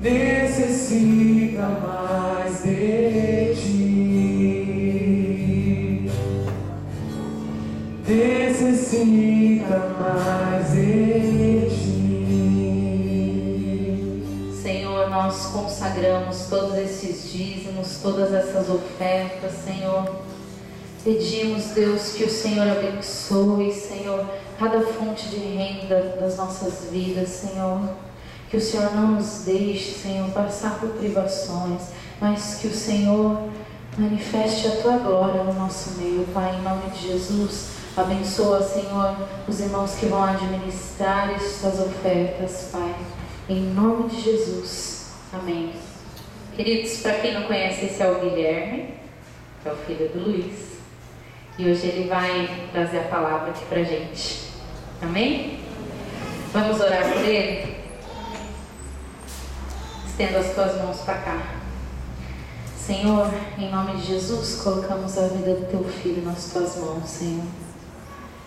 necessita mais de ti, necessita mais de ti. Senhor, nós consagramos todos esses dízimos, todas essas ofertas, Senhor. Pedimos, Deus, que o Senhor abençoe, Senhor, cada fonte de renda das nossas vidas, Senhor. Que o Senhor não nos deixe, Senhor, passar por privações, mas que o Senhor manifeste a Tua glória no nosso meio, Pai, em nome de Jesus. Abençoa, Senhor, os irmãos que vão administrar estas ofertas, Pai, em nome de Jesus. Amém. Queridos, para quem não conhece, esse é o Guilherme, que é o filho do Luiz, e hoje ele vai trazer a palavra aqui pra gente. Amém? Vamos orar por ele? Estenda as tuas mãos para cá. Senhor, em nome de Jesus, colocamos a vida do teu filho nas tuas mãos, Senhor.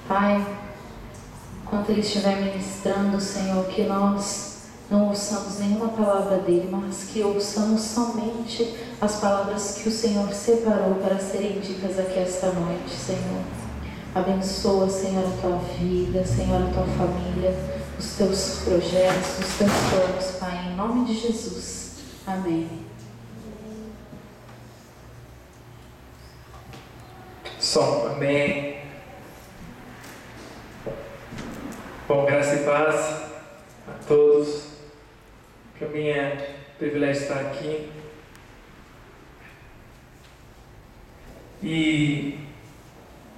Pai, enquanto ele estiver ministrando, Senhor, que nós não ouçamos nenhuma palavra dele, mas que ouçamos somente as palavras que o Senhor separou para serem ditas aqui esta noite, Senhor. Abençoa, Senhor, a tua vida, Senhor, a tua família, os teus projetos, os teus planos, Pai, em nome de Jesus. Amém. Som, amém. Bom, graça e paz a todos. Para mim é um privilégio estar aqui. E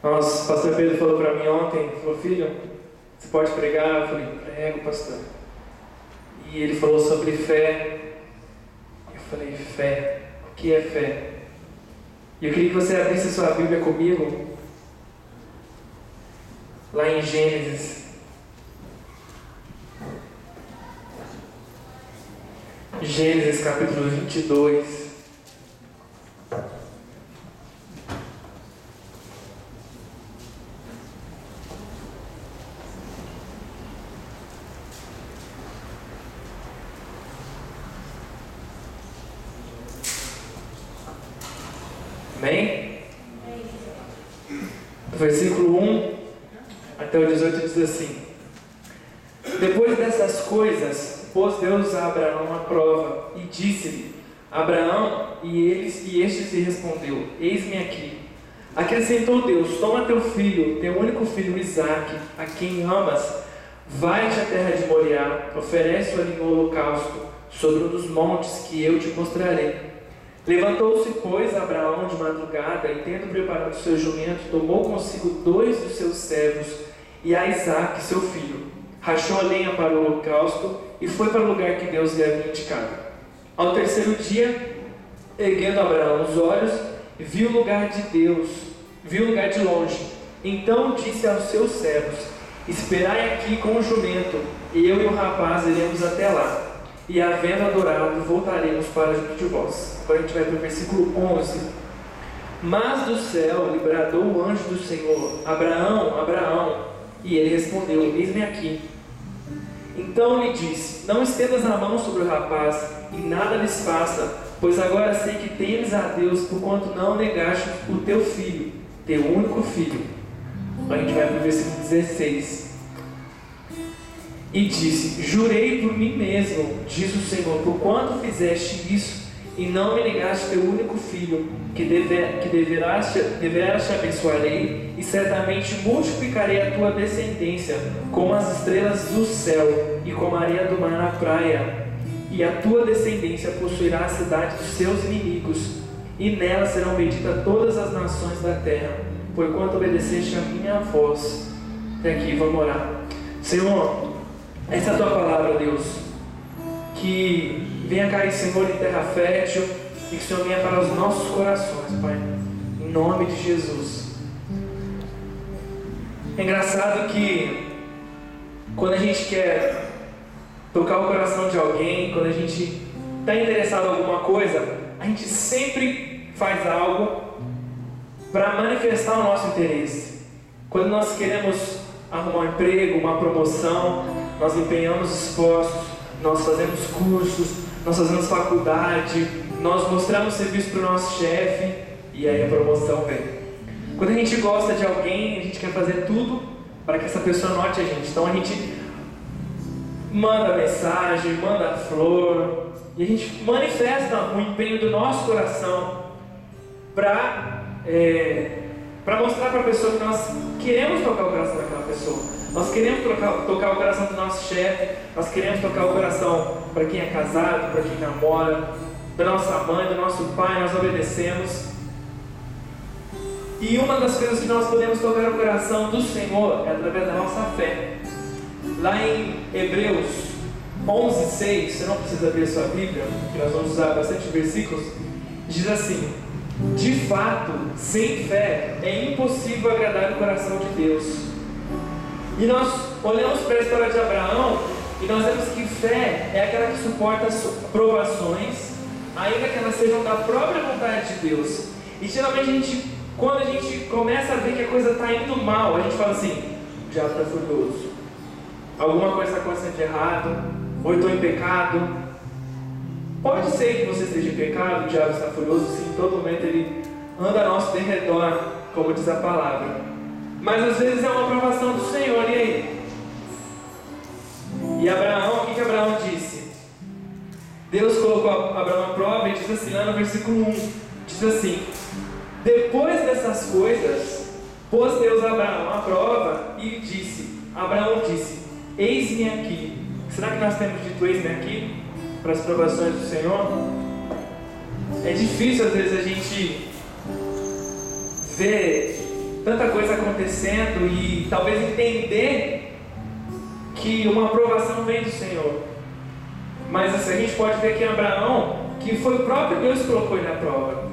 o pastor Pedro falou para mim ontem, falou: filho, você pode pregar? Eu falei: prego, pastor. E ele falou sobre fé. Eu falei: fé, o que é fé? E eu queria que você abrisse sua Bíblia comigo, lá em Gênesis. Gênesis capítulo 22. Amém? Do versículo 1 até o 18 diz assim: depois dessas coisas, pôs Deus a Abraão à prova e disse-lhe: Abraão, e este se respondeu: eis-me aqui. Acrescentou Deus: toma teu filho, teu único filho Isaque, a quem amas, vai-te à terra de Moriá, oferece-o ali no holocausto, sobre um dos montes que eu te mostrarei. Levantou-se, pois, Abraão de madrugada, e tendo preparado o seu jumento, tomou consigo 2 dos seus servos e a Isaque, seu filho. Rachou a lenha para o holocausto e foi para o lugar que Deus lhe havia indicado. Ao terceiro dia, erguendo Abraão os olhos, viu o lugar de longe. Então disse aos seus servos: esperai aqui com o jumento, eu e o rapaz iremos até lá, e havendo adorado, voltaremos para junto de vós. Agora a gente vai para o versículo 11. Mas do céu lhe bradou o anjo do Senhor: Abraão, Abraão. E ele respondeu: eis-me aqui. Então lhe disse: não estendas a mão sobre o rapaz, e nada lhes faça, pois agora sei que temes a Deus, porquanto não negaste o teu filho, teu único filho. A gente vai para o versículo 16. E disse: jurei por mim mesmo, diz o Senhor, porquanto fizeste isso, e não me negaste teu único filho, que deverás te abençoarei, e certamente multiplicarei a tua descendência, como as estrelas do céu, e como a areia do mar na praia. E a tua descendência possuirá a cidade dos seus inimigos, e nela serão benditas todas as nações da terra, porquanto obedeceste a minha voz. Até aqui, vamos orar. Senhor, essa é a tua palavra, Deus, que venha cair, Senhor, em terra fértil, e que o Senhor venha para os nossos corações, Pai, em nome de Jesus. É engraçado que quando a gente quer tocar o coração de alguém, quando a gente está interessado em alguma coisa, a gente sempre faz algo para manifestar o nosso interesse. Quando nós queremos arrumar um emprego, uma promoção, nós empenhamos esforços, nós fazemos cursos, nós fazemos faculdade, nós mostramos serviço para o nosso chefe e aí a promoção vem. Quando a gente gosta de alguém, a gente quer fazer tudo para que essa pessoa note a gente. Então a gente manda mensagem, manda flor e a gente manifesta o empenho do nosso coração para mostrar para a pessoa que nós queremos tocar o coração daquela pessoa. Nós queremos tocar o coração do nosso chefe, nós queremos tocar o coração para quem é casado, para quem namora, da nossa mãe, do nosso pai, nós obedecemos. E uma das coisas que nós podemos tocar o coração do Senhor é através da nossa fé. Lá em Hebreus 11:6, você não precisa abrir a sua Bíblia, que nós vamos usar bastante versículos, diz assim: de fato, sem fé é impossível agradar o coração de Deus. E nós olhamos para a história de Abraão e nós vemos que fé é aquela que suporta as provações, ainda que elas sejam da própria vontade de Deus. E geralmente quando a gente começa a ver que a coisa está indo mal, a gente fala assim: o diabo está furioso, alguma coisa está acontecendo de errado, ou eu estou em pecado. Pode ser que você esteja em pecado, o diabo está furioso, sim, em todo momento ele anda ao nosso derredor, como diz a palavra. Mas às vezes é uma aprovação do Senhor, e aí? E Abraão, o que Abraão disse? Deus colocou Abraão à prova e diz assim, lá no versículo 1, diz assim: depois dessas coisas, pôs Deus Abraão à prova e disse, Abraão disse: eis-me aqui. Será que nós temos dito eis-me aqui para as provações do Senhor? É difícil às vezes a gente ver tanta coisa acontecendo e talvez entender que uma aprovação vem do Senhor. Mas assim, a gente pode ver aqui em Abraão que foi o próprio Deus que colocou ele à prova.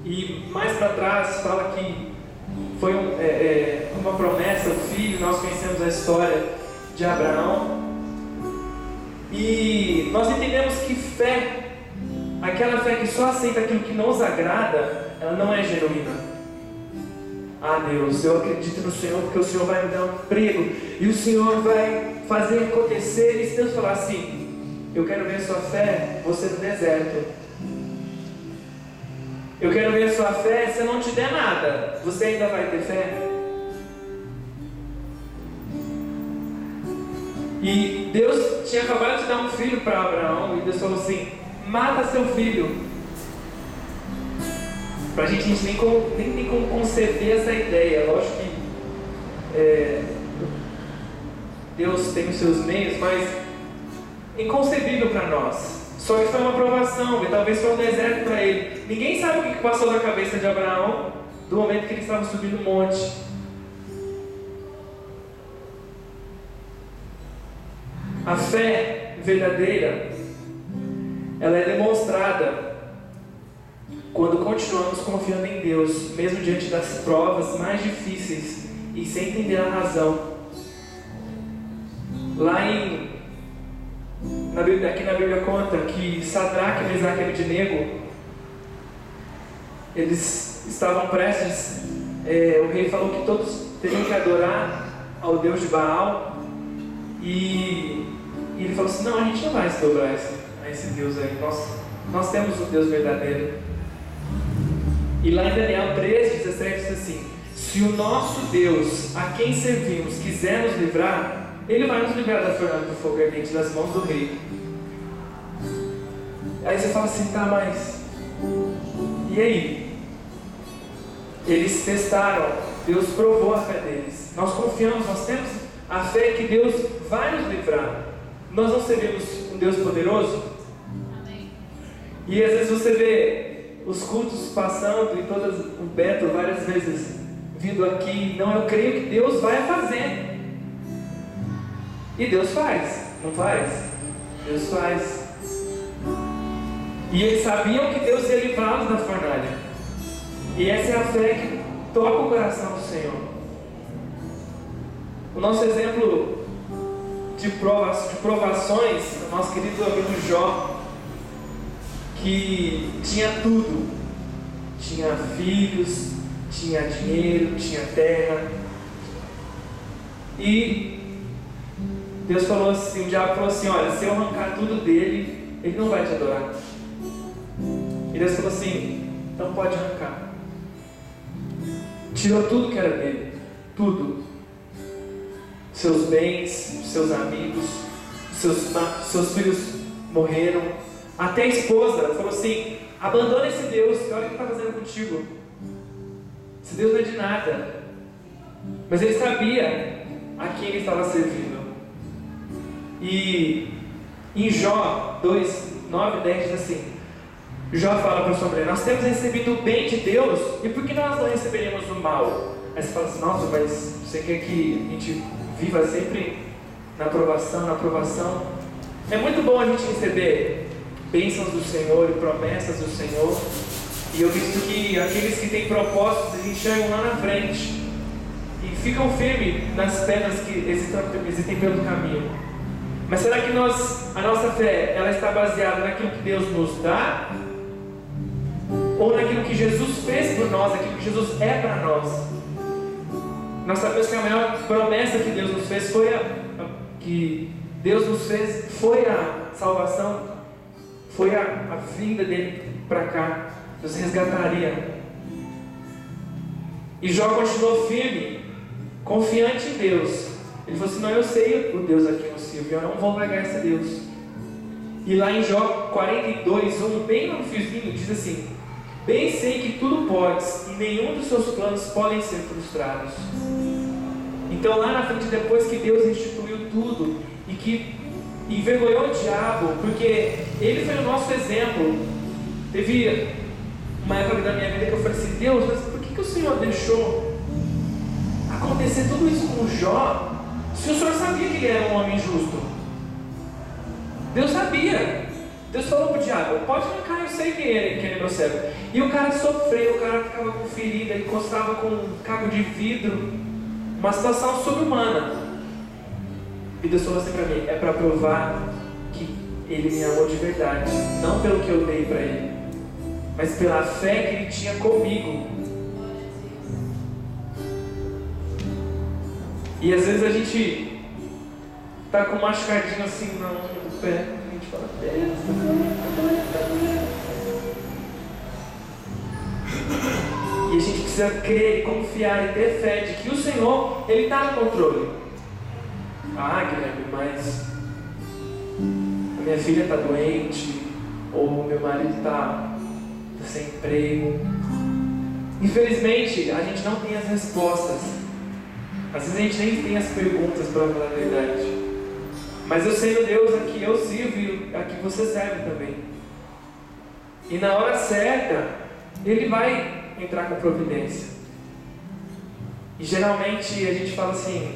E mais para trás fala que foi uma promessa, o filho. Nós conhecemos a história de Abraão. E nós entendemos que fé, aquela fé que só aceita aquilo que nos agrada, ela não é genuína. Ah, Deus, eu acredito no Senhor porque o Senhor vai me dar um emprego e o Senhor vai fazer acontecer. E se Deus falar assim: eu quero ver sua fé, você no deserto. Eu quero ver sua fé, se eu não te der nada, você ainda vai ter fé? E Deus tinha acabado de dar um filho para Abraão, e Deus falou assim: mata seu filho. Para a gente nem tem como conceber essa ideia. Lógico que Deus tem os seus meios, mas inconcebível para nós. Só que foi uma provação, e talvez foi um deserto para ele. Ninguém sabe o que passou na cabeça de Abraão do momento que ele estava subindo o monte. A fé verdadeira, ela é demonstrada quando continuamos confiando em Deus, mesmo diante das provas mais difíceis e sem entender a razão. Aqui na Bíblia conta que Sadraque, Mesaque e Abednego, eles estavam prestes, o rei falou que todos teriam que adorar ao Deus de Baal, e ele falou assim: não, a gente não vai se dobrar a esse Deus aí, nós temos um Deus verdadeiro. E lá em Daniel 3:17 diz assim: se o nosso Deus, a quem servimos, quiser nos livrar, Ele vai nos livrar da fornalha do fogo ardente das mãos do rei. Aí você fala assim: tá, mas e aí? Eles testaram, Deus provou a fé deles. Nós confiamos, nós temos a fé que Deus vai nos livrar. Nós não servimos um Deus poderoso? Amém. E às vezes você vê os cultos passando e o Beto várias vezes vindo aqui: não, eu creio que Deus vai fazer. E Deus faz, não faz? Deus faz. E eles sabiam que Deus ia livrá-los da fornalha. E essa é a fé que toca o coração do Senhor. O nosso exemplo de provações, o nosso querido amigo Jó, que tinha tudo. Tinha filhos, tinha dinheiro, tinha terra. E Deus falou assim, o diabo falou assim, olha, se eu arrancar tudo dele, ele não vai te adorar. E Deus falou assim, então pode arrancar. Tirou tudo que era dele, tudo. Seus bens, seus amigos, seus filhos morreram. Até a esposa falou assim, abandona esse Deus, olha o que está fazendo contigo. Esse Deus não é de nada. Mas ele sabia a quem ele estava servindo. E em Jó 2, 9 e 10 diz assim, Jó fala para sua mulher, nós temos recebido o bem de Deus, e por que nós não receberemos o mal? Aí você fala assim, nossa, mas você quer que a gente viva sempre na aprovação? É muito bom a gente receber bênçãos do Senhor e promessas do Senhor, e eu visto que aqueles que têm propósitos, eles enxergam lá na frente, e ficam firmes nas pedras que existem pelo caminho. Mas será que a nossa fé, ela está baseada naquilo que Deus nos dá? Ou naquilo que Jesus fez por nós, aquilo que Jesus é para nós? Nós sabemos que a maior promessa que Deus nos fez foi a salvação, foi a vinda dele para cá, nos resgataria. E Jó continuou firme, confiante em Deus. Ele falou assim, não, eu sei o Deus aqui no Silvio, eu não vou largar esse Deus. E lá em Jó 42, bem no fiozinho, diz assim, bem sei que tudo podes, e nenhum dos seus planos podem ser frustrados. Então lá na frente, depois que Deus instituiu tudo, e que envergonhou o diabo, porque ele foi o nosso exemplo. Teve uma época da minha vida que eu falei assim, Deus, mas por que o Senhor deixou acontecer tudo isso com Jó, se o Senhor sabia que ele era um homem justo? Deus sabia. Deus falou para o diabo, pode arrancar, eu sei que ele é meu servo. E o cara sofreu, o cara ficava com ferida, encostava com um cabo de vidro, uma situação sobre-humana. E Deus falou assim para mim, é para provar que ele me amou de verdade, não pelo que eu dei para ele, mas pela fé que ele tinha comigo. E às vezes a gente tá com um machucadinho assim no pé, a gente fala, Deus, e a gente precisa crer, confiar e ter fé de que o Senhor, Ele está no controle. Guilherme, mas a minha filha está doente, ou meu marido está sem emprego. Infelizmente, a gente não tem as respostas. Às vezes a gente nem tem as perguntas, para falar a verdade. Mas eu sei o Deus a que eu sirvo e a que você serve também. E na hora certa, Ele vai entrar com providência. E geralmente a gente fala assim,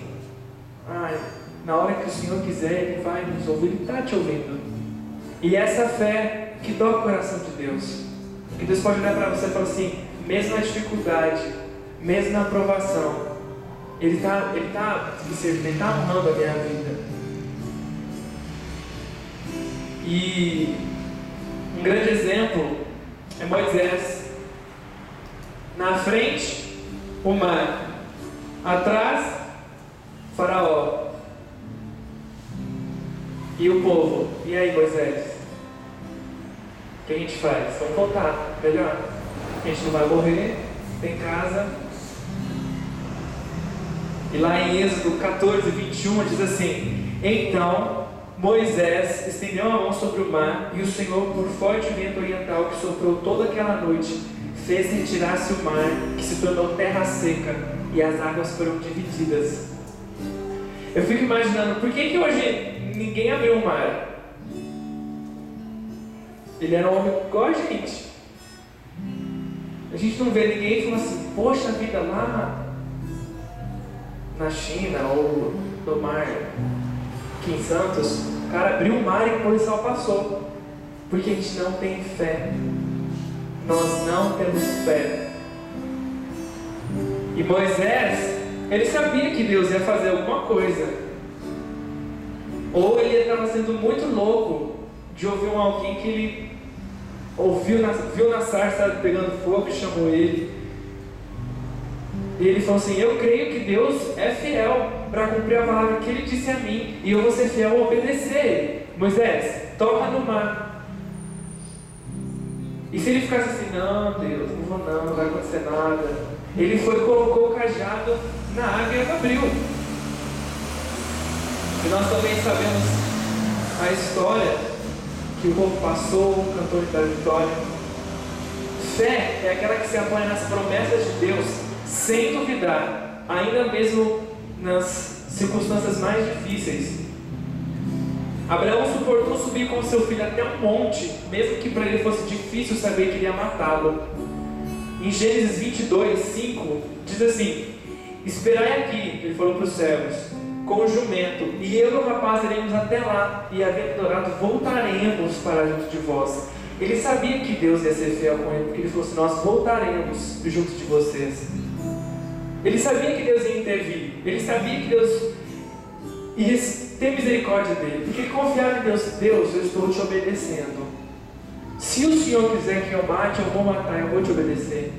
na hora que o Senhor quiser, Ele vai nos ouvir, Ele está te ouvindo. E essa fé que toca o coração de Deus. Que Deus pode olhar para você e falar assim, mesmo na dificuldade, mesmo na provação, Ele está me servindo, Ele está amando a minha vida. E um grande exemplo é Moisés. Na frente, o mar. Atrás, Faraó. E o povo. E aí, Moisés? O que a gente faz? Vamos voltar, melhor. A gente não vai morrer, tem casa. E lá em Êxodo 14, 21 diz assim, então Moisés estendeu a mão sobre o mar, e o Senhor, por forte vento oriental que soprou toda aquela noite, fez retirar-se o mar, que se tornou terra seca, e as águas foram divididas. Eu fico imaginando, por que hoje ninguém abriu o mar? Ele era um homem igual a gente. A gente não vê ninguém falando assim, poxa vida, lá na China ou no mar aqui em Santos, o cara abriu o mar e o policial passou. Porque a gente não tem fé. Nós não temos fé. E Moisés, ele sabia que Deus ia fazer alguma coisa. Ou ele estava sendo muito louco de ouvir alguém que ele viu na sarça pegando fogo e chamou ele. E ele falou assim, eu creio que Deus é fiel. para cumprir a palavra que ele disse a mim, e eu vou ser fiel a obedecer. Moisés, toca no mar. E se ele ficasse assim, não Deus, não vou não vai acontecer nada. Ele foi e colocou o cajado na água e abriu. E nós também sabemos a história que o povo passou, o cantor da vitória. Fé é aquela que se apoia nas promessas de Deus, sem duvidar, ainda mesmo nas circunstâncias mais difíceis. Abraão suportou subir com seu filho até um monte, mesmo que para ele fosse difícil saber que iria matá-lo. Em Gênesis 22, 5, diz assim: esperai aqui, ele falou para os servos, com o jumento, e eu e o rapaz iremos até lá, e havendo adorado, voltaremos para junto de vós. Ele sabia que Deus ia ser fiel com ele, porque ele falou assim: nós voltaremos junto de vocês. Ele sabia que Deus ia intervir, ele sabia que Deus ia ter misericórdia dele, porque ele confiava em Deus. Deus, eu estou te obedecendo. Se o Senhor quiser que eu mate, eu vou matar, eu vou te obedecer.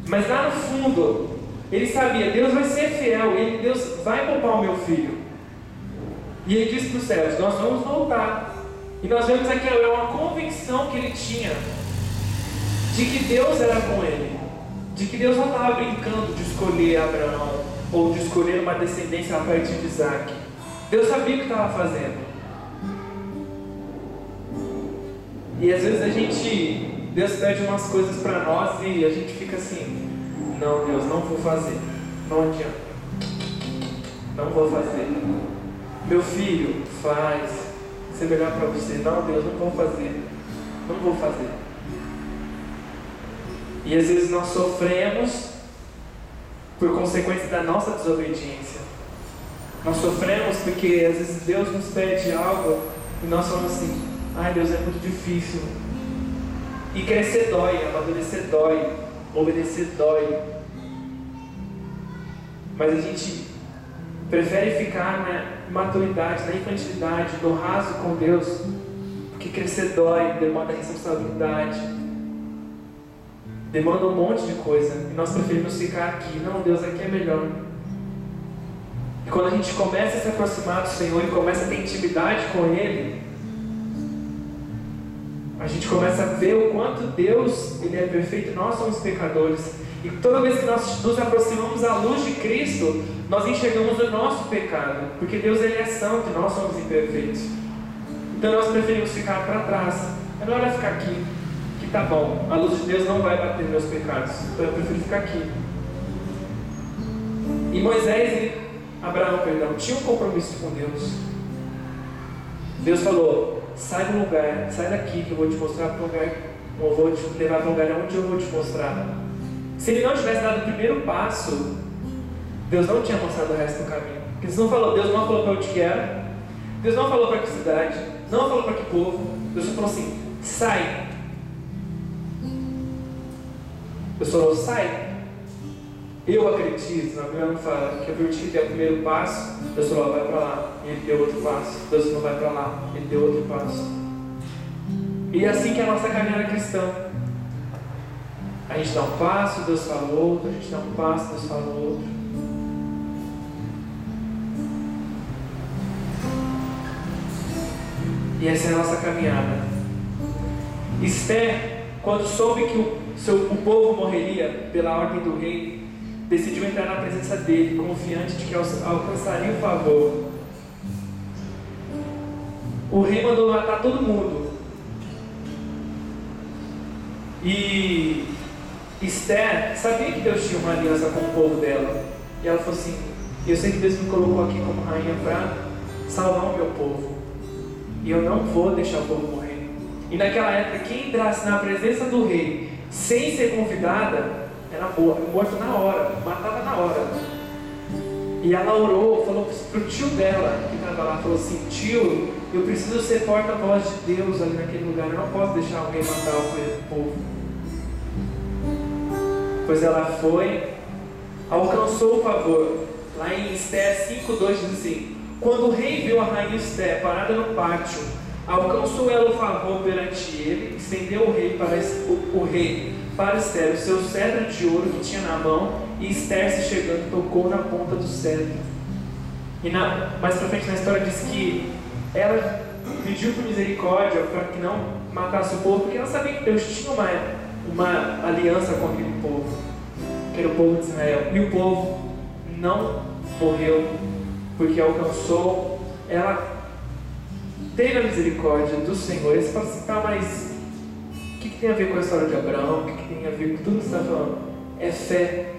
Mas lá no fundo, ele sabia, Deus vai ser fiel, Deus vai poupar o meu filho. E ele disse para os servos: nós vamos voltar. E nós vemos aqui uma convicção que ele tinha de que Deus era com ele, de que Deus não estava brincando de escolher Abraão ou de escolher uma descendência a partir de Isaac. Deus sabia o que estava fazendo. E às vezes Deus pede umas coisas para nós e a gente fica assim: não, Deus, não vou fazer, não adianta, não vou fazer. Meu filho, faz. Ser melhor para você. Não, Deus, não vou fazer. Não vou fazer. E às vezes nós sofremos por consequência da nossa desobediência. Nós sofremos porque às vezes Deus nos pede algo e nós falamos assim: ai Deus, é muito difícil. E crescer dói, amadurecer dói, obedecer dói. Mas a gente prefere ficar na maturidade, na infantilidade, no raso com Deus, porque crescer dói, demanda responsabilidade, demanda um monte de coisa, e nós preferimos ficar aqui. Não, Deus, aqui é melhor. E quando a gente começa a se aproximar do Senhor e começa a ter intimidade com Ele, a gente começa a ver o quanto Deus, Ele é perfeito e nós somos pecadores. E toda vez que nós nos aproximamos à luz de Cristo, nós enxergamos o nosso pecado, porque Deus, Ele é santo e nós somos imperfeitos. Então nós preferimos ficar para trás. É melhor ficar aqui, que tá bom, a luz de Deus não vai bater meus pecados, então eu prefiro ficar aqui. E Abraão, tinha um compromisso com Deus. Deus falou: sai do lugar, sai daqui que eu vou te mostrar para o lugar, eu vou te levar para o lugar onde eu vou te mostrar. Se ele não tivesse dado o primeiro passo, Deus não tinha mostrado o resto do caminho. Porque Deus não falou para onde que era, Deus não falou para que cidade, não falou para que povo. Deus só falou assim: sai. Deus falou: sai. Eu acredito, na Bíblia não fala que eu permiti que dê o primeiro passo, Deus falou: vai para lá, e ele deu outro passo. Deus não vai para lá, ele deu outro passo. E é assim que é a nossa caminhada cristã. A gente dá um passo, Deus fala outro, a gente dá um passo, Deus fala outro. E essa é a nossa caminhada. Esther, quando soube que o povo morreria pela ordem do rei, decidiu entrar na presença dele, confiante de que alcançaria o favor. O rei mandou matar todo mundo. E Esther sabia que Deus tinha uma aliança com o povo dela. E ela falou assim: eu sei que Deus me colocou aqui como rainha para salvar o meu povo, e eu não vou deixar o povo morrer. E naquela época, quem entrasse na presença do rei sem ser convidada era morto na hora, matava na hora. E ela orou, falou para o tio dela que estava lá, falou assim: tio, eu preciso ser porta-voz de Deus ali naquele lugar, eu não posso deixar o rei matar o povo. Pois ela foi, alcançou o favor. Lá em Esther 5:2 diz assim: quando o rei viu a rainha Esther parada no pátio, alcançou ela o favor perante ele, estendeu o rei para Esther o seu cetro de ouro que tinha na mão, e Esther, se chegando, tocou na ponta do cetro. E mais pra frente na história diz que ela pediu por misericórdia para que não matasse o povo, porque ela sabia que Deus tinha uma aliança com aquele povo, que era o povo de Israel. E o povo não morreu, porque alcançou, ela teve a misericórdia do Senhor. E você fala assim, tá, mas o que tem a ver com a história de Abraão? O que tem a ver com tudo que você está falando? É fé.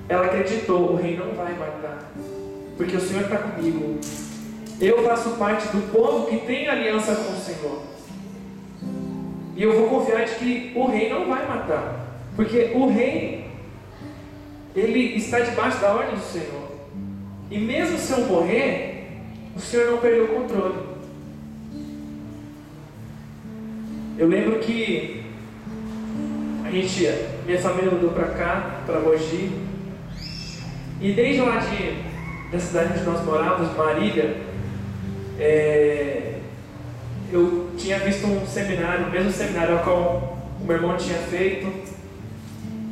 Ela acreditou, o rei não vai matar, porque o Senhor está comigo. Eu faço parte do povo que tem aliança com o Senhor. E eu vou confiar de que o rei não vai matar, porque o rei, ele está debaixo da ordem do Senhor. E mesmo se eu morrer, o Senhor não perdeu o controle. Eu lembro que minha família mudou para cá, para Mogi. E desde lá da cidade onde nós morávamos, Marília, eu tinha visto um seminário, o mesmo seminário ao qual o meu irmão tinha feito.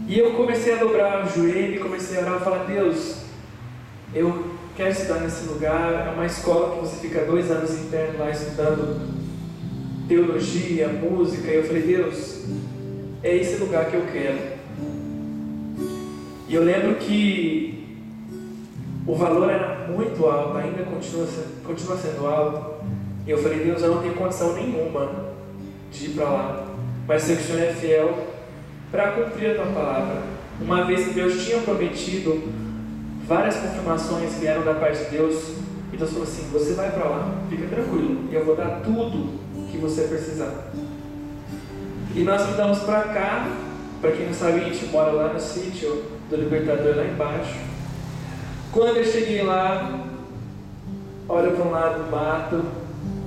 E eu comecei a dobrar o joelho e comecei a orar e falar, Deus, eu quero estudar nesse lugar. É uma escola que você fica 2 anos interno lá estudando teologia, música. E eu falei, Deus, é esse lugar que eu quero. E eu lembro que o valor era muito alto, ainda continua sendo alto. E eu falei, Deus, eu não tenho condição nenhuma de ir para lá, mas sei que o Senhor é fiel para cumprir a tua palavra. Uma vez que Deus tinha prometido, várias confirmações vieram da parte de Deus, e Deus falou assim, você vai para lá, fica tranquilo, e eu vou dar tudo que você precisar. E nós mudamos para cá. Para quem não sabe, a gente mora lá no sítio do Libertador, lá embaixo. Quando eu cheguei lá, olho para um lado do mato,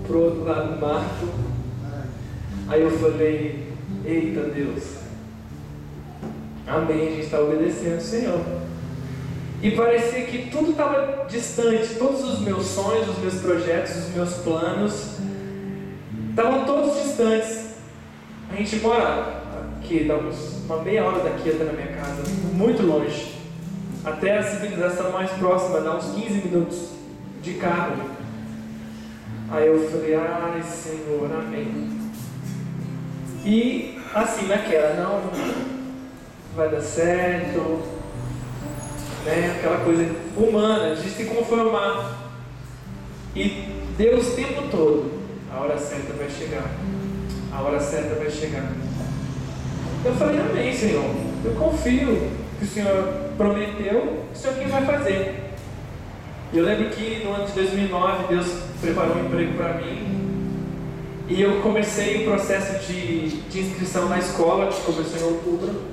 para o outro lado do mato. Aí eu falei, eita Deus, amém, a gente está obedecendo o Senhor. E parecia que tudo estava distante, todos os meus sonhos, os meus projetos, os meus planos, estavam todos distantes. A gente mora aqui, dá uma meia hora daqui até na minha casa, muito longe. Até a civilização mais próxima, dá uns 15 minutos de carro. Aí eu falei, ai Senhor, amém. E assim, naquela, não vai dar certo, né? Aquela coisa humana de se conformar. E Deus o tempo todo, a hora certa vai chegar, a hora certa vai chegar. Eu falei, amém Senhor, eu confio que o Senhor prometeu, o Senhor quem vai fazer. E eu lembro que no ano de 2009 Deus preparou um emprego para mim, e eu comecei o processo de inscrição na escola, que começou em outubro.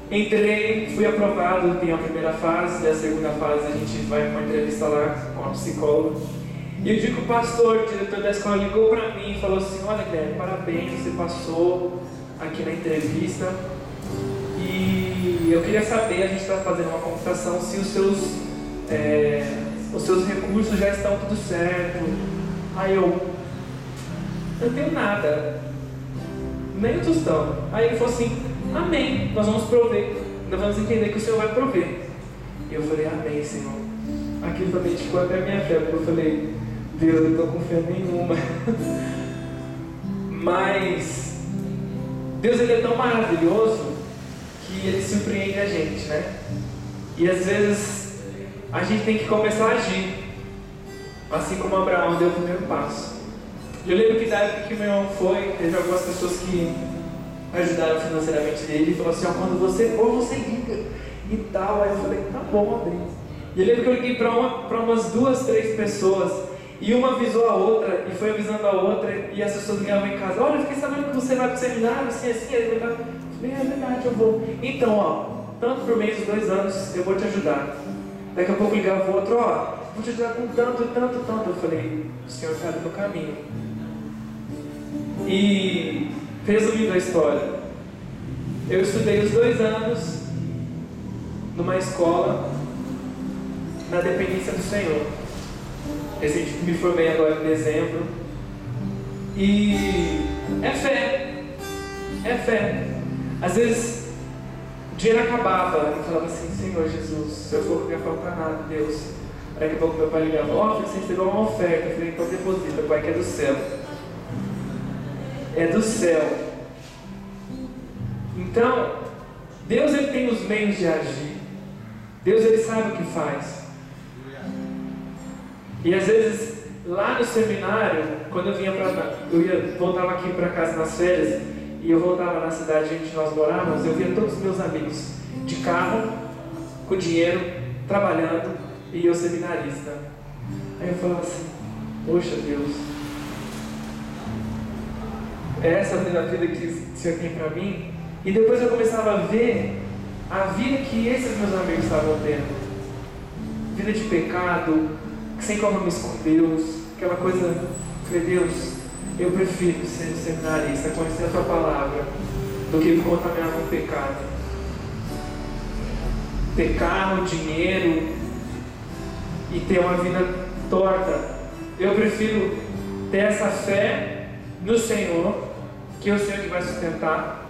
Entrei, fui aprovado, tem a primeira fase, e a segunda fase a gente vai para uma entrevista lá com a psicóloga. E eu digo que o pastor, o diretor da escola, ligou para mim e falou assim, olha Guilherme, parabéns, você passou aqui na entrevista. E eu queria saber, a gente está fazendo uma computação, se os seus recursos já estão tudo certo. Aí eu tenho nada, nem o tostão. Aí ele falou assim, amém, nós vamos prover, nós vamos entender que o Senhor vai prover. E eu falei, amém Senhor. Aquilo também ficou até a minha fé, porque eu falei, Deus, eu não estou com fé nenhuma. Mas Deus, ele é tão maravilhoso que ele surpreende a gente, né? E às vezes a gente tem que começar a agir, assim como Abraão deu o primeiro passo. Eu lembro que na época que meu irmão foi, teve algumas pessoas que ajudaram financeiramente dele e falou assim, ó, quando você for, você liga e tal. Aí eu falei, tá bom, André. E eu lembro que eu liguei para umas 2, 3 pessoas, e uma avisou a outra, e foi avisando a outra, e as pessoas ligavam em casa, olha, eu fiquei sabendo que você vai para o seminário, assim, assim. Aí eu falei, é verdade, eu vou. Então, ó, tanto por mês, 2 anos, eu vou te ajudar. Daqui a pouco ligava o outro, ó, vou te ajudar com tanto, tanto, tanto. Eu falei, o Senhor está no caminho. E, resumindo a história, eu estudei os 2 anos numa escola na dependência do Senhor. Me formei agora em dezembro. E é fé. É fé. Às vezes o dinheiro acabava, eu falava assim, Senhor Jesus, se eu for, não vai faltar nada, Deus. Daqui a pouco meu pai ligava, ó, você recebeu uma oferta. Eu falei, então deposita, pai, que é do céu. É do céu. Então, Deus ele tem os meios de agir. Deus ele sabe o que faz. E às vezes, lá no seminário, quando eu voltava aqui para casa nas férias, e eu voltava na cidade onde nós morávamos, eu via todos os meus amigos de carro, com dinheiro, trabalhando, e eu seminarista. Aí eu falava assim, poxa Deus, essa é a vida que o Senhor tem para mim? E depois eu começava a ver a vida que esses meus amigos estavam tendo. Vida de pecado, sem compromisso com Deus, aquela coisa, eu falei, Deus, eu prefiro ser seminarista, conhecer a tua palavra, do que me contaminar com pecado. Ter carro, dinheiro e ter uma vida torta. Eu prefiro ter essa fé no Senhor, que é o Senhor que vai sustentar,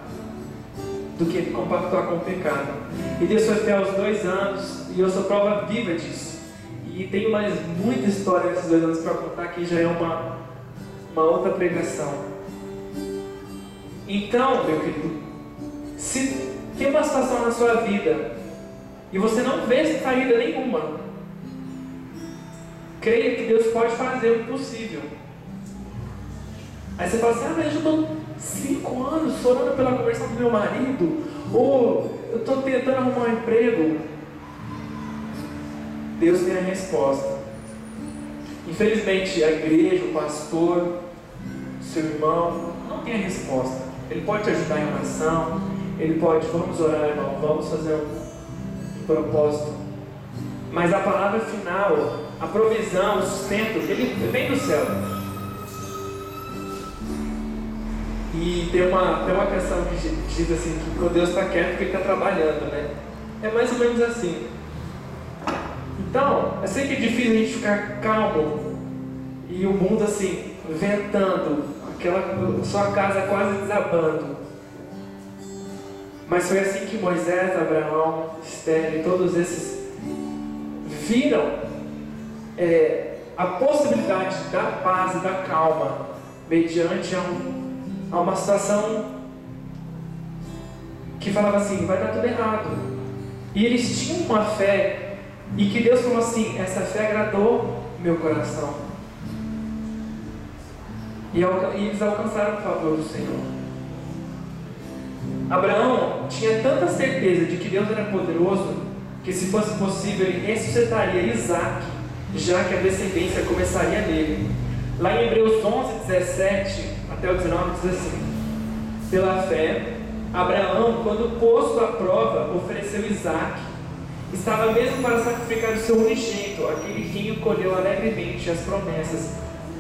do que compactuar com o pecado. E Deus foi fiel aos 2 anos, e eu sou prova viva disso. E tenho mais muita história nesses 2 anos para contar, que já é uma outra pregação. Então, meu querido, se tem uma situação na sua vida e você não vê saída nenhuma, creia que Deus pode fazer o impossível. Aí você fala assim, mas eu estou 5 anos orando pela conversão do meu marido, ou eu estou tentando arrumar um emprego. Deus tem a resposta. Infelizmente, a igreja, o pastor, seu irmão, não tem a resposta. Ele pode te ajudar em oração, ele pode, vamos orar, irmão, vamos fazer um propósito. Mas a palavra final, a provisão, o sustento, ele vem do céu. E tem uma canção que diz assim, que quando Deus está quieto, porque Ele está trabalhando, né? É mais ou menos assim. Então, eu sei que é difícil a gente ficar calmo e o mundo assim, ventando, sua casa quase desabando. Mas foi assim que Moisés, Abraão, Esther e todos esses viram a possibilidade da paz e da calma mediante a uma situação que falava assim, vai dar tudo errado. E eles tinham uma fé, e que Deus falou assim, essa fé agradou meu coração. E eles alcançaram o favor do Senhor. Abraão tinha tanta certeza de que Deus era poderoso, que se fosse possível ele ressuscitaria Isaac, já que a descendência começaria nele. Lá em Hebreus 11, 17 até o 19 diz assim, pela fé, Abraão, quando posto à prova, ofereceu Isaac. Estava mesmo para sacrificar o seu unigênito, aquele quem colheu alegremente as promessas,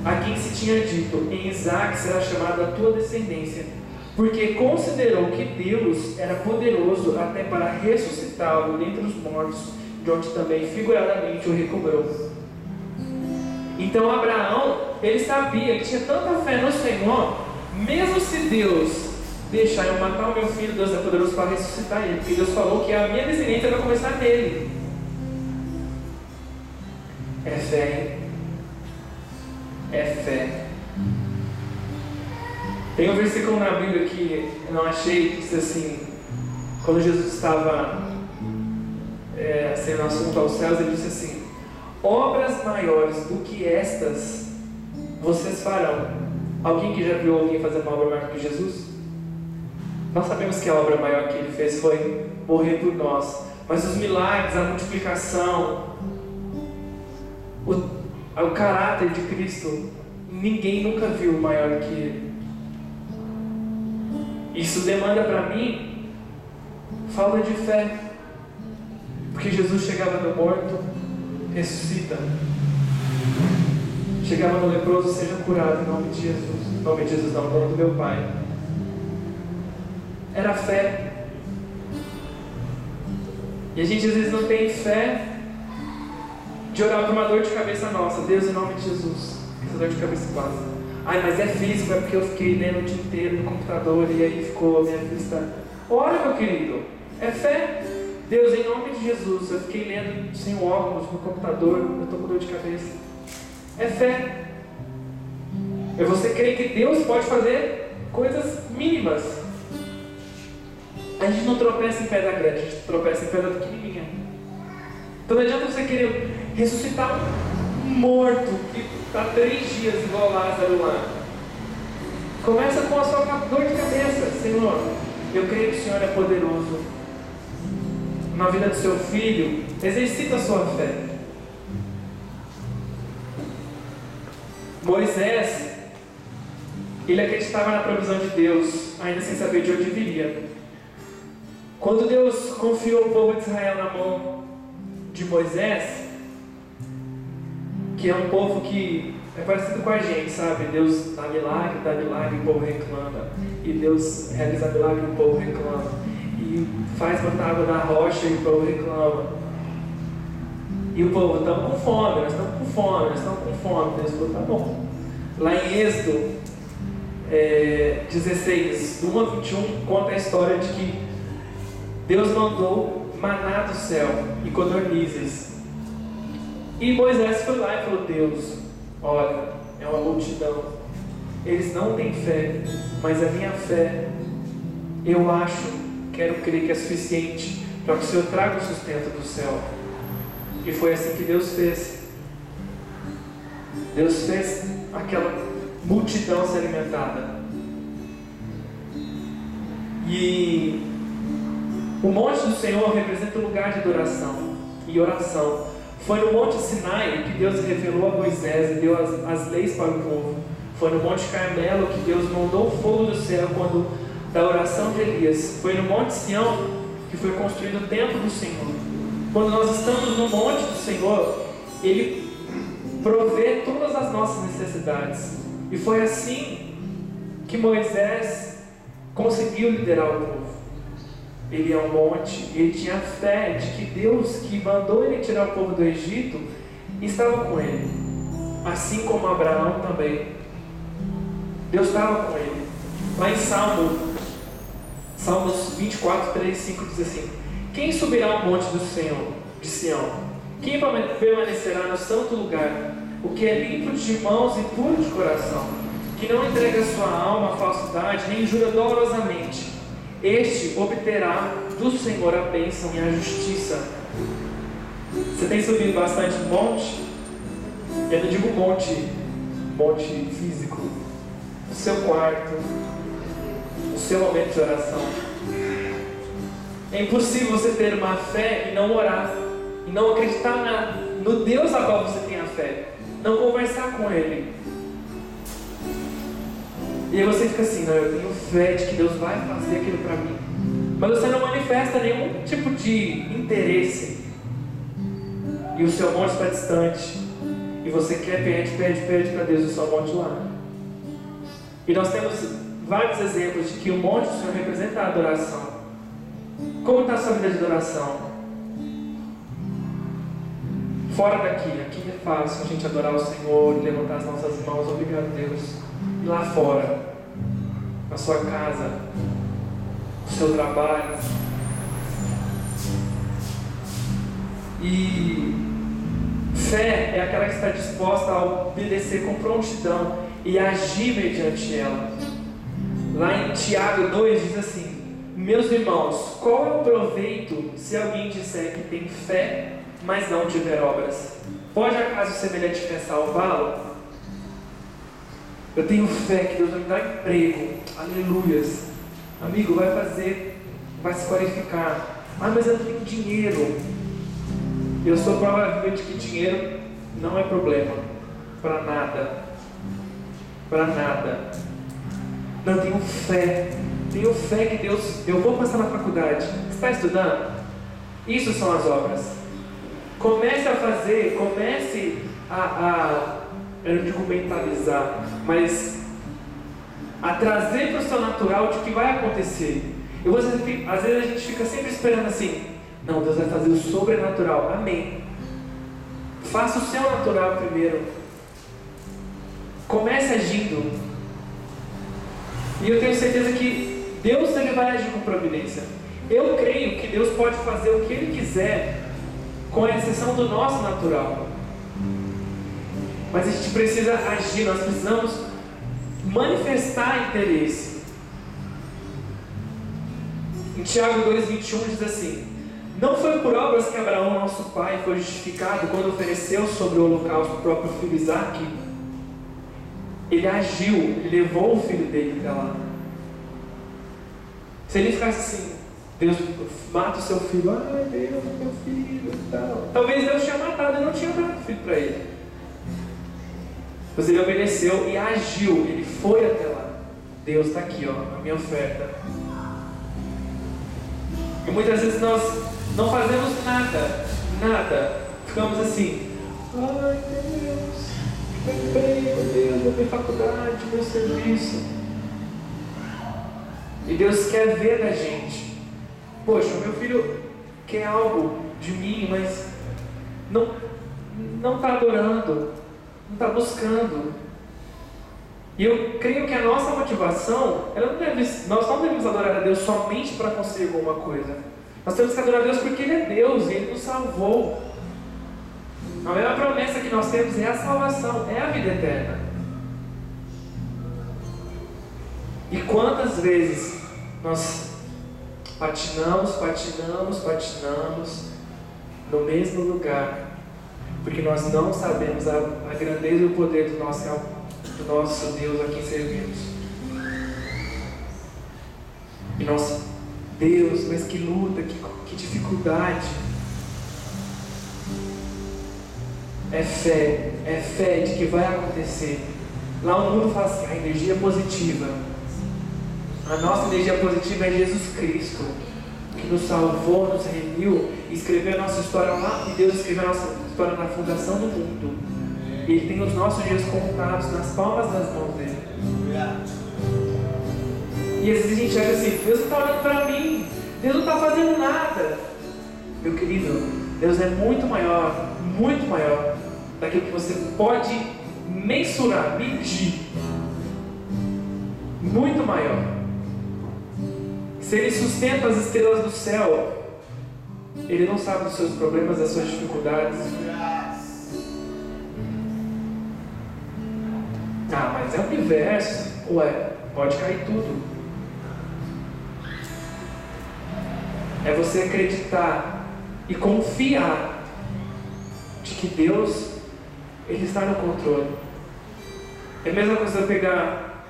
a quem se tinha dito, em Isaac será chamada a tua descendência, porque considerou que Deus era poderoso até para ressuscitá-lo dentre os mortos, de onde também figuradamente o recobrou. Então Abraão, ele sabia, ele tinha tanta fé no Senhor, mesmo se Deus deixar eu matar o meu filho, Deus é poderoso para ressuscitar ele, porque Deus falou que a minha descendência vai começar nele. É fé, é fé. Tem um versículo na Bíblia que eu não achei, que diz assim, quando Jesus estava sendo assunto aos céus, ele disse assim, obras maiores do que estas vocês farão. Alguém que já viu alguém fazer uma obra maior que Jesus? Nós sabemos que a obra maior que ele fez foi morrer por nós, mas os milagres, a multiplicação, o caráter de Cristo, ninguém nunca viu maior que ele. Isso demanda para mim falta de fé, porque Jesus chegava no morto, ressuscita, chegava no leproso, seja curado em nome de Jesus, em nome de Jesus não, em nome do meu Pai. Era fé. E a gente às vezes não tem fé de orar por uma dor de cabeça nossa. Deus, em nome de Jesus, essa dor de cabeça passa. Ai, mas é físico, é porque eu fiquei lendo o dia inteiro no computador e aí ficou a minha vista. Ora, meu querido, é fé. Deus, em nome de Jesus, eu fiquei lendo sem óculos no computador, eu estou com dor de cabeça. É fé. É você crer que Deus pode fazer coisas mínimas. A gente não tropeça em pedra grande, a gente tropeça em pedra pequenininha. Então não adianta você querer ressuscitar um morto que está 3 dias igual Lázaro lá. Começa com a sua dor de cabeça. Senhor, eu creio que o Senhor é poderoso na vida do seu filho. Exercita a sua fé. Moisés, ele acreditava na provisão de Deus, ainda sem saber de onde viria. Quando Deus confiou o povo de Israel na mão de Moisés, que é um povo que é parecido com a gente, sabe? Deus dá milagre, e o povo reclama. E Deus realiza milagre e o povo reclama. E faz botar água na rocha e o povo reclama. E o povo, estamos com fome, nós estamos com fome, nós estamos com fome. Deus falou, tá bom. Lá em Êxodo 16, do 1 a 21, conta a história de que Deus mandou maná do céu e codornizes. E Moisés foi lá e falou, Deus, olha, é uma multidão, eles não têm fé, mas a minha fé, eu quero crer que é suficiente para que o Senhor traga o sustento do céu. E foi assim que Deus fez. Deus fez aquela multidão ser alimentada. E o monte do Senhor representa um lugar de adoração e oração. Foi no Monte Sinai que Deus revelou a Moisés e deu as leis para o povo. Foi no Monte Carmelo que Deus mandou o fogo do céu da oração de Elias. Foi no Monte Sião que foi construído o templo do Senhor. Quando nós estamos no monte do Senhor, Ele provê todas as nossas necessidades. E foi assim que Moisés conseguiu liderar o povo. Ele é um monte, ele tinha fé de que Deus, que mandou ele tirar o povo do Egito, estava com ele. Assim como Abraão também. Deus estava com ele. Lá em Salmos 24, 3, 5 diz assim: quem subirá ao monte do Senhor, de Sião? Quem permanecerá no santo lugar? O que é limpo de mãos e puro de coração, que não entrega a sua alma à falsidade, nem jura dolorosamente. Este obterá do Senhor a bênção e a justiça. Você tem subido bastante monte? Eu não digo monte físico. O seu quarto, o seu momento de oração. É impossível você ter uma fé e não orar, e não acreditar no Deus a qual você tem a fé, não conversar com Ele. E aí você fica assim, não, eu tenho fé de que Deus vai fazer aquilo para mim, mas você não manifesta nenhum tipo de interesse, e o seu monte está distante, e você quer, pede para Deus o seu monte lá. E nós temos vários exemplos de que o monte do Senhor representa a adoração. Como está a sua vida de adoração? Fora daqui, aqui é fácil a gente adorar o Senhor, levantar as nossas mãos, obrigado Deus. E lá fora, na sua casa, no seu trabalho. E fé é aquela que está disposta a obedecer com prontidão e agir mediante ela. Lá em Tiago 2 diz assim: meus irmãos, qual é o proveito se alguém disser que tem fé, mas não tiver obras? Pode acaso semelhante fé salvá-lo? Eu tenho fé que Deus vai me dar emprego, aleluias. Amigo, vai se qualificar. Ah, mas eu não tenho dinheiro. Eu sou prova de que dinheiro não é problema para nada. Para nada. Não, tenho fé que Deus, eu vou passar na faculdade. Você está estudando? Isso são as obras. Comece a fazer, eu não digo mentalizar, mas a trazer para o seu natural de que vai acontecer. Às vezes a gente fica sempre esperando assim, não, Deus vai fazer o sobrenatural, amém. Faça o seu natural primeiro. Comece agindo. E eu tenho certeza que Deus, ele vai agir com providência. Eu creio que Deus pode fazer o que Ele quiser, com exceção do nosso natural. Mas a gente precisa agir, nós precisamos manifestar interesse. Em Tiago 2,21 diz assim: não foi por obras que Abraão, nosso pai, foi justificado quando ofereceu sobre o holocausto o próprio filho Isaque. Ele agiu, ele levou o filho dele para lá. Se ele ficasse assim, Deus mata o seu filho, ai Deus, meu filho e tal. Talvez Deus tinha matado e não tinha dado o filho para ele. Mas ele obedeceu e agiu, ele foi até lá. Deus está aqui, ó, a minha oferta. E muitas vezes nós não fazemos nada. Ficamos assim, ai Deus, meu emprego, Deus, minha faculdade, meu serviço. E Deus quer ver da gente. Poxa, meu filho quer algo de mim, mas não está adorando, não está buscando. E eu creio que a nossa motivação, nós não devemos adorar a Deus somente para conseguir alguma coisa. Nós temos que adorar a Deus porque Ele é Deus e Ele nos salvou. A maior promessa que nós temos é a salvação, é a vida eterna. E quantas vezes nós patinamos no mesmo lugar, porque nós não sabemos a grandeza e o poder do nosso Deus a quem servimos. E nós, Deus, mas que luta, que dificuldade. É fé de que vai acontecer. Lá o mundo fala assim, a energia positiva. A nossa energia positiva é Jesus Cristo, que nos salvou, nos remiu, escreveu a nossa história lá, e Deus escreveu a nossa história na fundação do mundo. E Ele tem os nossos dias contados nas palmas das mãos dele. E às vezes a gente acha assim, Deus não está olhando para mim, Deus não está fazendo nada. Meu querido, Deus é muito maior daquilo que você pode mensurar, medir. Muito maior. Se Ele sustenta as estrelas do céu, Ele não sabe dos seus problemas, das suas dificuldades. Ah, mas é o universo. Ué, pode cair tudo. É você acreditar e confiar de que Deus, Ele está no controle. É a mesma coisa pegar,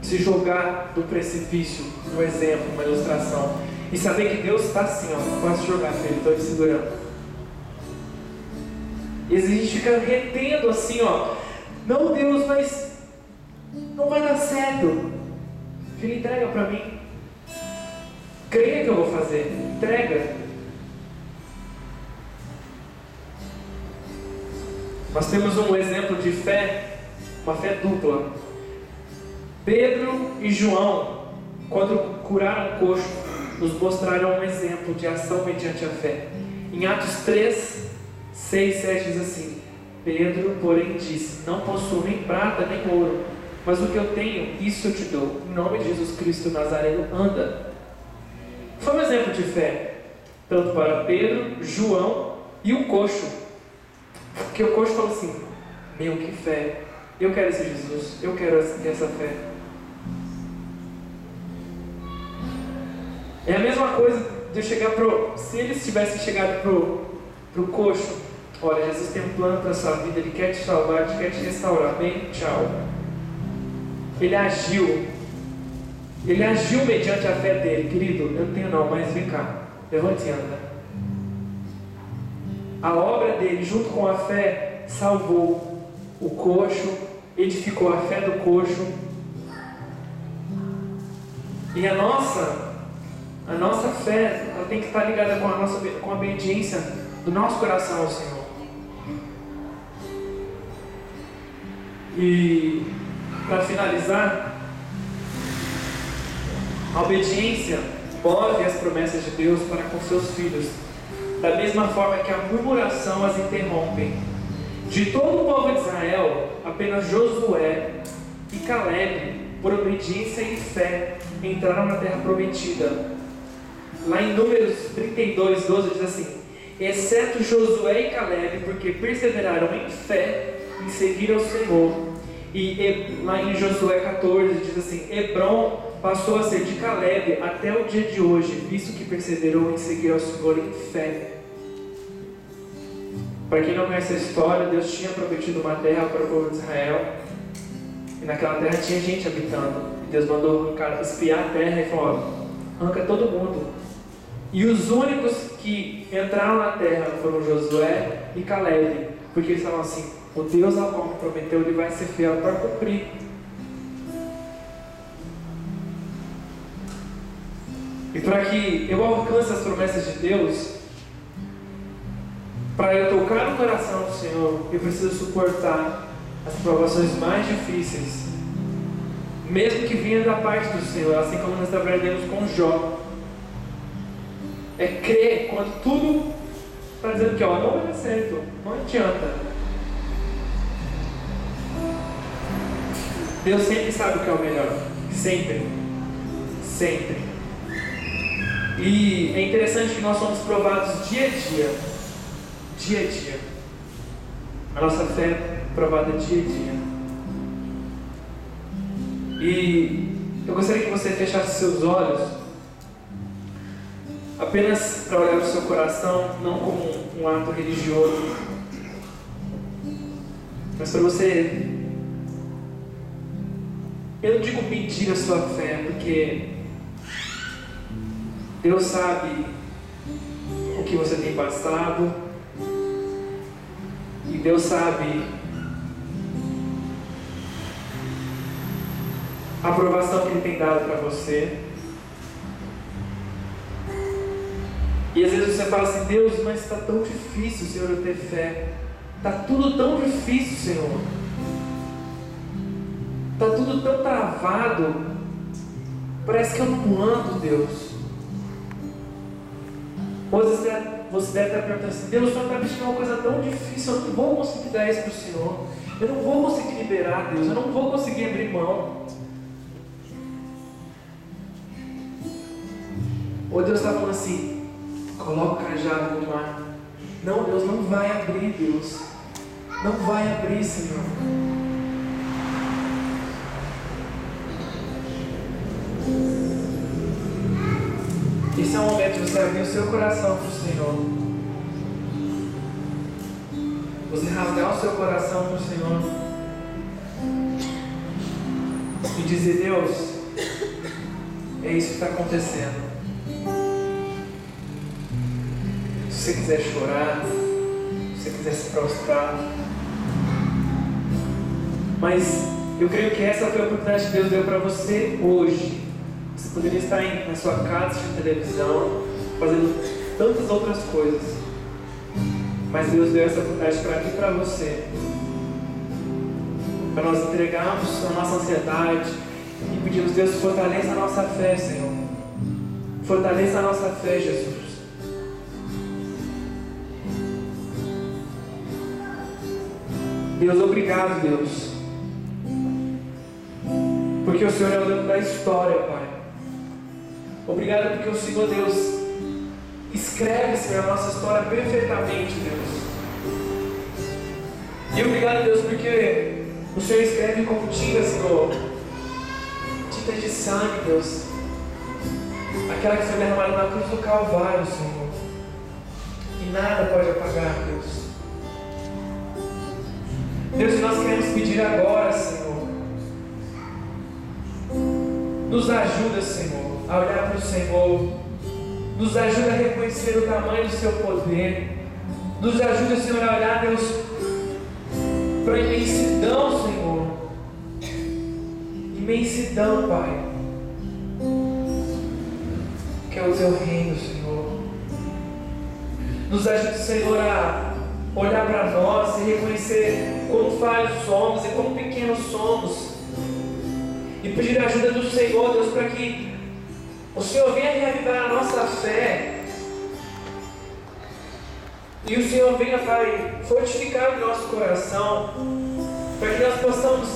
se jogar do precipício, um exemplo, uma ilustração, e saber que Deus está assim, ó, pode se jogar, filho, estou te segurando. E a gente fica retendo assim, ó, não Deus, mas não vai dar certo. Filho, entrega para mim. Creia que eu vou fazer, entrega. Nós temos um exemplo de fé, uma fé dupla. Pedro e João, quando curaram o coxo, nos mostraram um exemplo de ação mediante a fé. Em Atos 3, 6, 7 diz assim: Pedro, porém, disse: não possuo nem prata nem ouro, mas o que eu tenho, isso eu te dou. Em nome de Jesus Cristo Nazareno, anda. Foi um exemplo de fé, tanto para Pedro, João e o coxo. Porque o coxo falou assim: meu, que fé, eu quero esse Jesus, eu quero ter essa fé. É a mesma coisa de eu chegar se eles tivessem chegado pro coxo: olha, Jesus tem um plano para a sua vida, Ele quer te salvar, Ele quer te restaurar, bem, tchau. Ele agiu mediante a fé dele. Querido, eu não tenho não, mas vem cá, levante e anda. A obra dele, junto com a fé, salvou o coxo, edificou a fé do coxo. E a nossa fé, ela tem que estar ligada com a obediência do nosso coração ao Senhor. E para finalizar, a obediência move as promessas de Deus para com seus filhos, da mesma forma que a murmuração as interrompe. De todo o povo de Israel, apenas Josué e Caleb, por obediência e fé, entraram na terra prometida. Lá em Números 32, 12 diz assim: exceto Josué e Caleb, porque perseveraram em fé em seguir ao Senhor. E lá em Josué 14 diz assim: Hebron passou a ser de Caleb até o dia de hoje, visto que perseverou em seguir ao Senhor em fé. Para quem não conhece a história, Deus tinha prometido uma terra para o povo de Israel, e naquela terra tinha gente habitando. Deus mandou espiar a terra e falou: arranca todo mundo. E os únicos que entraram na terra foram Josué e Caleb, porque eles estavam assim: o Deus ao qual me prometeu, Ele vai ser fiel para cumprir. E para que eu alcance as promessas de Deus, para eu tocar no coração do Senhor, eu preciso suportar as provações mais difíceis, mesmo que venham da parte do Senhor, assim como nós aprendemos com Jó. É crer quando tudo está dizendo que não vai dar certo, não adianta. Deus sempre sabe o que é o melhor, sempre, sempre. E é interessante que nós somos provados dia a dia, dia a dia. A nossa fé é provada dia a dia. E eu gostaria que você fechasse seus olhos, apenas para olhar o seu coração, não como um ato religioso, mas para você, eu não digo medir a sua fé, porque Deus sabe o que você tem passado, e Deus sabe a aprovação que Ele tem dado para você. E às vezes você fala assim: Deus, mas está tão difícil, Senhor, eu ter fé. Está tudo tão difícil, Senhor. Está tudo tão travado. Parece que eu não ando, Deus. Ou você deve estar perguntando assim: Deus, o Senhor está me deixando uma coisa tão difícil, eu não vou conseguir dar isso para o Senhor. Eu não vou conseguir liberar, Deus. Eu não vou conseguir abrir mão. Ou Deus está falando assim: coloca o cajado no mar. Não, Deus, não vai abrir, Deus. Não vai abrir, Senhor. Esse é o momento de você abrir o seu coração para o Senhor. Você rasgar o seu coração para o Senhor e dizer: Deus, é isso que está acontecendo. Se você quiser chorar, se você quiser se prostrar, mas eu creio que essa foi a oportunidade que Deus deu para você hoje. Você poderia estar na sua casa de televisão, fazendo tantas outras coisas, mas Deus deu essa oportunidade para mim e para você, para nós entregarmos a nossa ansiedade e pedirmos: Deus, fortaleça a nossa fé, Senhor. Fortaleça a nossa fé, Jesus. Deus, obrigado, Deus, porque o Senhor é o dono da história, Pai. Obrigado porque o Senhor, Deus, escreve, Senhor, a nossa história perfeitamente, Deus. E obrigado, Deus, porque o Senhor escreve com tinta, Senhor, tinta de sangue, Deus, aquela que foi derramada na cruz do Calvário, Senhor, e nada pode apagar, Deus. Deus, nós queremos pedir agora, Senhor, nos ajuda, Senhor, a olhar para o Senhor, nos ajuda a reconhecer o tamanho do Seu poder, nos ajuda, Senhor, a olhar, Deus, para a imensidão, Senhor, imensidão, Pai, que é o Teu reino, Senhor. Nos ajuda, Senhor, a olhar para nós e reconhecer quão falhos somos e quão pequenos somos, e pedir a ajuda do Senhor, Deus, para que o Senhor venha reavivar a nossa fé, e o Senhor venha, Pai, fortificar o nosso coração, para que nós possamos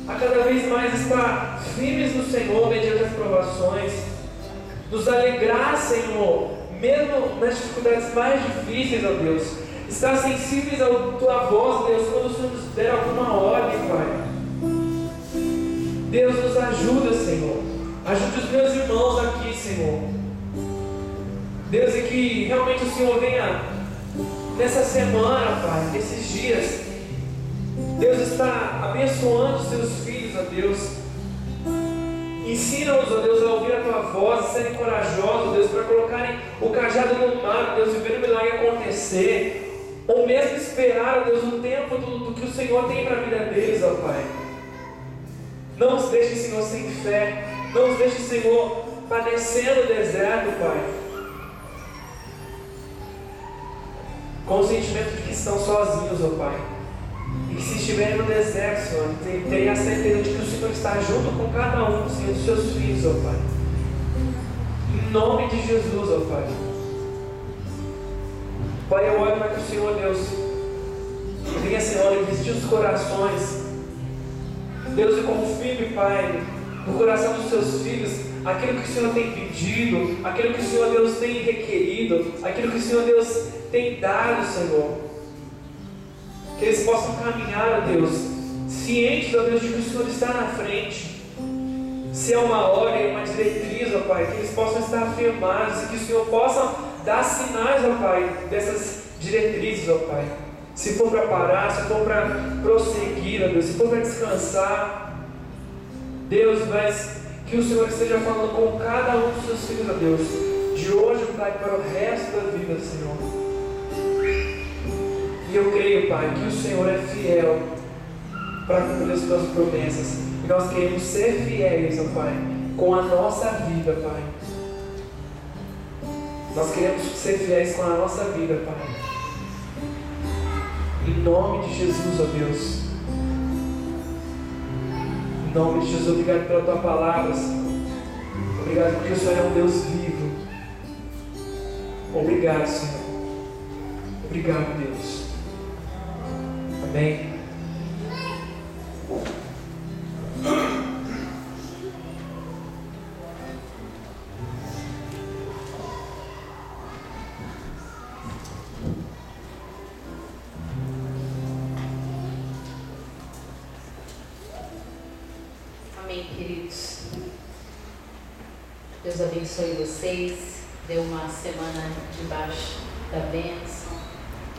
a cada vez mais estar firmes no Senhor mediante as provações, nos alegrar, Senhor, mesmo nas dificuldades mais difíceis, ó Deus. Estar sensíveis à Tua voz, Deus, quando o Senhor nos der alguma ordem, Pai. Deus, nos ajuda, Senhor. Ajude os meus irmãos aqui, Senhor. Deus, e que realmente o Senhor venha nessa semana, Pai, nesses dias. Deus está abençoando os Teus filhos, ó Deus. Ensina-os, ó Deus, a ouvir a Tua voz, a serem corajosos, ó Deus, para colocarem o cajado no mar, ó Deus, e ver o milagre acontecer. Ou mesmo esperar, ó Deus, o tempo do que o Senhor tem para a vida deles, ó Pai. Não os deixe, Senhor, sem fé. Não os deixe, Senhor, padecendo o deserto, Pai. Com o sentimento de que estão sozinhos, ó Pai. E que se estiverem no deserto, Senhor, tenha a certeza de que o Senhor está junto com cada um, Senhor, dos seus filhos, ó Pai. Em nome de Jesus, ó Pai. Pai, eu oro para que o Senhor, Deus, venha, Senhor, e vestir os corações. Deus, e confirme, Pai, no coração dos seus filhos, aquilo que o Senhor tem pedido, aquilo que o Senhor, Deus, tem requerido, aquilo que o Senhor, Deus, tem dado, Senhor. Que eles possam caminhar, ó Deus, cientes, ó Deus, de que o Senhor está na frente. Se é uma ordem, uma diretriz, ó Pai, que eles possam estar afirmados e que o Senhor possa dar sinais, ó Pai, dessas diretrizes, ó Pai. Se for para parar, se for para prosseguir, ó Deus, se for para descansar, Deus, mas que o Senhor esteja falando com cada um dos seus filhos, ó Deus, de hoje, Pai, para o resto da vida, Senhor. E eu creio, Pai, que o Senhor é fiel para cumprir as Tuas promessas. E nós queremos ser fiéis, ó Pai, com a nossa vida, Pai. Nós queremos ser fiéis com a nossa vida, Pai. Em nome de Jesus, ó Deus. Em nome de Jesus, obrigado pela Tua palavra, Senhor. Obrigado porque o Senhor é um Deus vivo. Obrigado, Senhor. Obrigado, Deus. Amém. Amém, queridos. Deus abençoe vocês. Deu uma semana debaixo da bênção,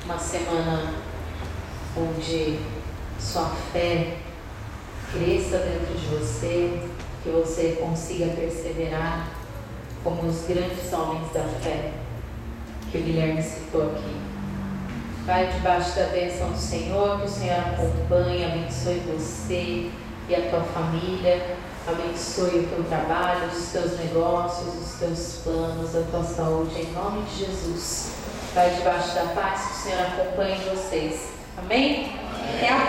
uma semana onde sua fé cresça dentro de você, que você consiga perseverar como os grandes homens da fé que o Guilherme citou aqui. Vai debaixo da bênção do Senhor, que o Senhor acompanhe, abençoe você e a tua família, abençoe o teu trabalho, os teus negócios, os teus planos, a tua saúde, em nome de Jesus. Vai debaixo da paz, que o Senhor acompanhe vocês. Amém? Até a